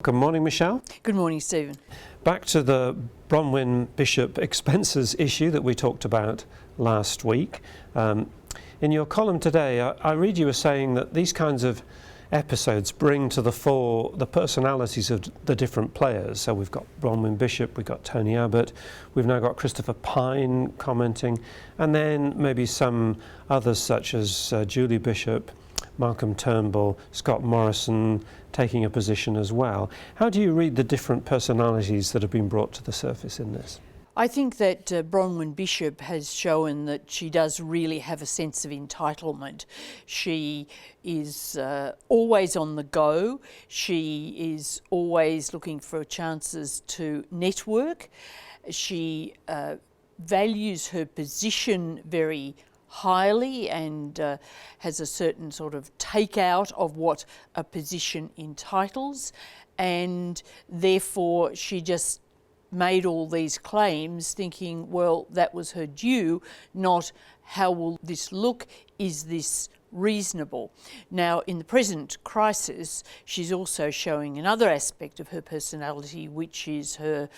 Good morning, Michelle. Good morning, Stephen. Back to the Bronwyn Bishop expenses issue that we talked about last week. In your column today, I read you were saying that these kinds of episodes bring to the fore the personalities of the different players. So we've got Bronwyn Bishop, we've got Tony Abbott, we've now got Christopher Pyne commenting, and then maybe some others such as Julie Bishop, Malcolm Turnbull, Scott Morrison taking a position as well. How do you read the different personalities that have been brought to the surface in this? I think that Bronwyn Bishop has shown that she does really have a sense of entitlement. She is always on the go. She is always looking for chances to network. She values her position very highly and has a certain sort of takeout of what a position entitles, and therefore she just made all these claims thinking, well, that was her due, not how will this look, is this reasonable? Now, in the present crisis, she's also showing another aspect of her personality, which is her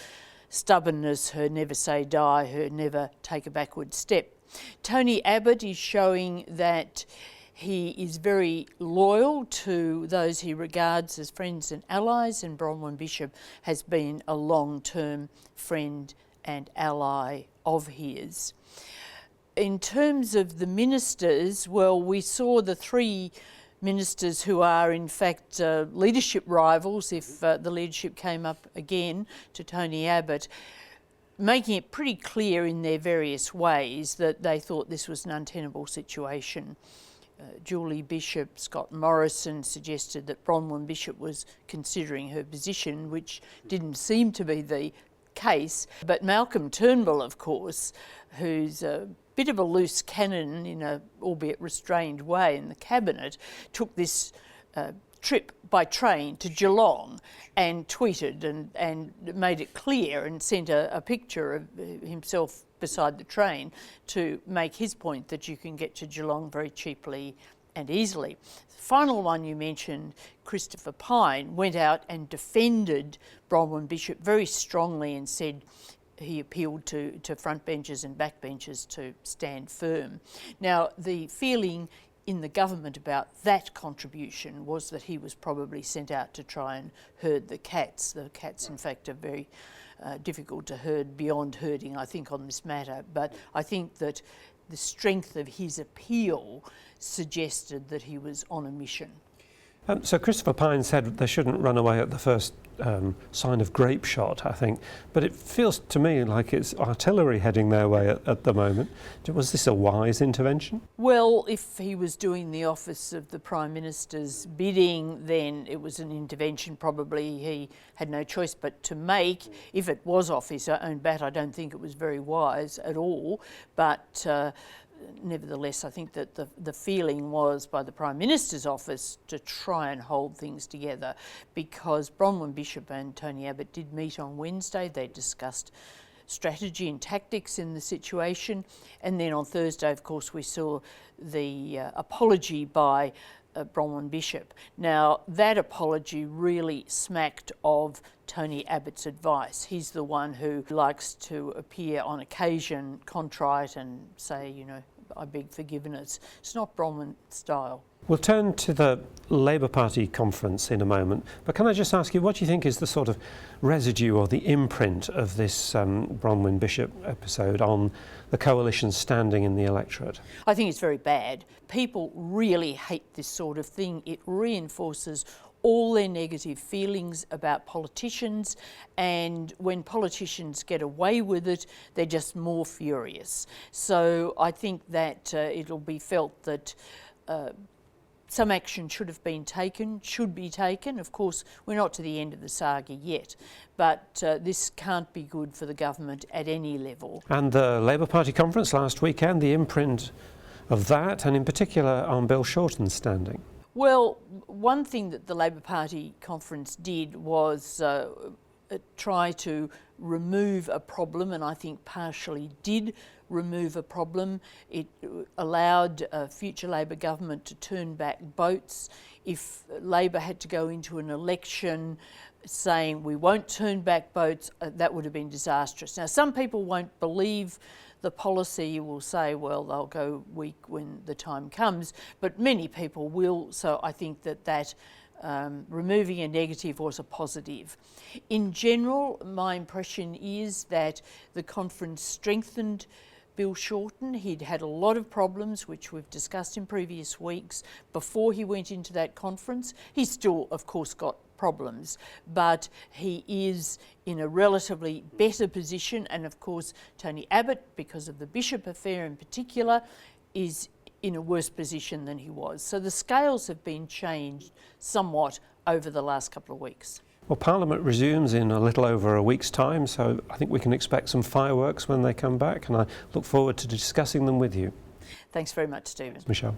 stubbornness, her never say die, her never take a backward step. Tony Abbott is showing that he is very loyal to those he regards as friends and allies, and Bronwyn Bishop has been a long-term friend and ally of his. In terms of the ministers, well, we saw the three ministers who are in fact leadership rivals if the leadership came up again to Tony Abbott, making it pretty clear in their various ways that they thought this was an untenable situation. Julie Bishop, Scott Morrison suggested that Bronwyn Bishop was considering her position, which didn't seem to be the case. But Malcolm Turnbull, of course, who's a bit of a loose cannon in a albeit restrained way in the cabinet, took this trip by train to Geelong and tweeted and made it clear and sent a picture of himself beside the train to make his point that you can get to Geelong very cheaply and easily. The final one you mentioned, Christopher Pyne, went out and defended Bronwyn Bishop very strongly and said he appealed to frontbenchers and backbenchers to stand firm. Now, the feeling in the government about that contribution was that he was probably sent out to try and herd the cats. The cats, in fact, are very difficult to herd beyond herding, I think, on this matter. But I think that the strength of his appeal suggested that he was on a mission. So Christopher Pyne said they shouldn't run away at the first sign of grape shot, I think. But it feels to me like it's artillery heading their way at the moment. Was this a wise intervention? Well, if he was doing the office of the Prime Minister's bidding, then it was an intervention probably he had no choice but to make. If it was off his own bat, I don't think it was very wise at all. But nevertheless, I think that the feeling was by the Prime Minister's office to try and hold things together, because Bronwyn Bishop and Tony Abbott did meet on Wednesday. They discussed strategy and tactics in the situation, and then on Thursday, of course, we saw the apology by Bronwyn Bishop. Now, that apology really smacked of Tony Abbott's advice. He's the one who likes to appear on occasion contrite and say, you know, I beg forgiveness. It's not Bronwyn style. We'll turn to the Labour Party conference in a moment, but can I just ask you, what do you think is the sort of residue or the imprint of this Bronwyn Bishop episode on the coalition's standing in the electorate? I think it's very bad. People really hate this sort of thing. It reinforces all their negative feelings about politicians, and when politicians get away with it, they're just more furious. So I think that it'll be felt that some action should be taken. Of course, we're not to the end of the saga yet, but this can't be good for the government at any level. And the Labour Party conference last weekend, the imprint of that, and in particular on Bill Shorten's standing? Well, one thing that the Labour Party conference did was try to remove a problem, and I think partially did remove a problem. It allowed a future Labor government to turn back votes. If Labor had to go into an election saying we won't turn back boats, that would have been disastrous. Now, some people won't believe the policy, will say, well, they'll go weak when the time comes, but many people will, so I think that removing a negative was a positive. In general, my impression is that the conference strengthened Bill Shorten. He'd had a lot of problems, which we've discussed in previous weeks, before he went into that conference. He's still, of course, got problems, but he is in a relatively better position, and of course Tony Abbott, because of the Bishop affair in particular, is in a worse position than he was. So the scales have been changed somewhat over the last couple of weeks. Well, Parliament resumes in a little over a week's time, so I think we can expect some fireworks when they come back, and I look forward to discussing them with you. Thanks very much, Stephen. Michelle.